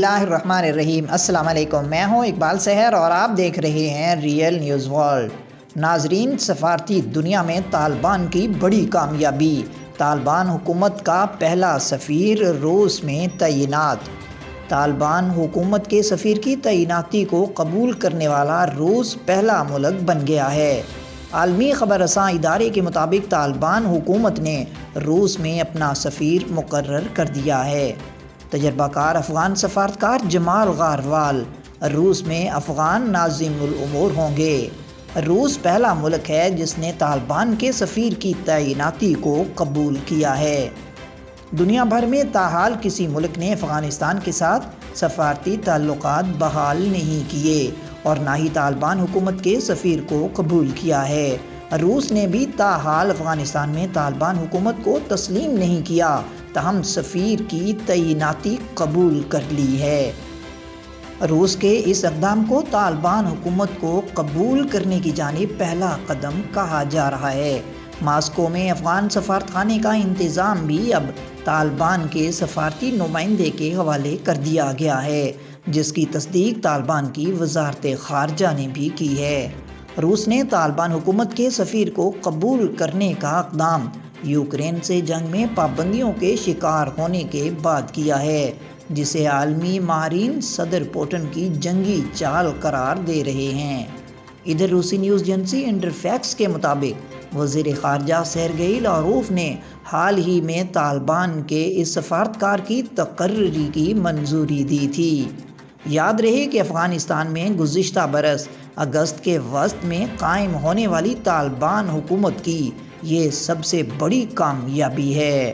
اللہ الرحمن الرحیم۔ السلام علیکم، میں ہوں اقبال سحر اور آپ دیکھ رہے ہیں ریئل نیوز ورلڈ۔ ناظرین، سفارتی دنیا میں طالبان کی بڑی کامیابی۔ طالبان حکومت کا پہلا سفیر روس میں تعینات۔ طالبان حکومت کے سفیر کی تعیناتی کو قبول کرنے والا روس پہلا ملک بن گیا ہے۔ عالمی خبر رساں ادارے کے مطابق طالبان حکومت نے روس میں اپنا سفیر مقرر کر دیا ہے۔ تجربہ کار افغان سفارتکار جمال غاروال روس میں افغان ناظم الامور ہوں گے۔ روس پہلا ملک ہے جس نے طالبان کے سفیر کی تعیناتی کو قبول کیا ہے۔ دنیا بھر میں تاحال کسی ملک نے افغانستان کے ساتھ سفارتی تعلقات بحال نہیں کیے اور نہ ہی طالبان حکومت کے سفیر کو قبول کیا ہے۔ روس نے بھی تاحال افغانستان میں طالبان حکومت کو تسلیم نہیں کیا، تاہم سفیر کی تعیناتی قبول کر لی ہے۔ روس کے اس اقدام کو طالبان حکومت کو قبول کرنے کی جانب پہلا قدم کہا جا رہا ہے۔ ماسکو میں افغان سفارتخانے کا انتظام بھی اب طالبان کے سفارتی نمائندے کے حوالے کر دیا گیا ہے، جس کی تصدیق طالبان کی وزارت خارجہ نے بھی کی ہے۔ روس نے طالبان حکومت کے سفیر کو قبول کرنے کا اقدام یوکرین سے جنگ میں پابندیوں کے شکار ہونے کے بعد کیا ہے، جسے عالمی ماہرین صدر پوٹن کی جنگی چال قرار دے رہے ہیں۔ ادھر روسی نیوز ایجنسی انٹرفیکس کے مطابق وزیر خارجہ سرگئی لاروف نے حال ہی میں طالبان کے اس سفارتکار کی تقرری کی منظوری دی تھی۔ یاد رہے کہ افغانستان میں گزشتہ برس اگست کے وسط میں قائم ہونے والی طالبان حکومت کی یہ سب سے بڑی کامیابی ہے۔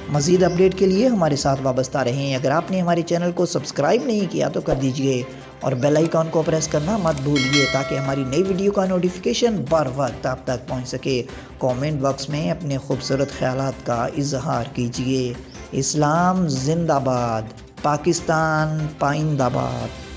مزید اپڈیٹ کے لیے ہمارے ساتھ وابستہ رہیں۔ اگر آپ نے ہمارے چینل کو سبسکرائب نہیں کیا تو کر دیجئے اور بیل آئیکن کو پریس کرنا مت بھولیے تاکہ ہماری نئی ویڈیو کا نوٹیفیکیشن بر وقت آپ تک پہنچ سکے۔ کامنٹ باکس میں اپنے خوبصورت خیالات کا اظہار کیجئے۔ اسلام زندہ باد، پاکستان پائندہ باد۔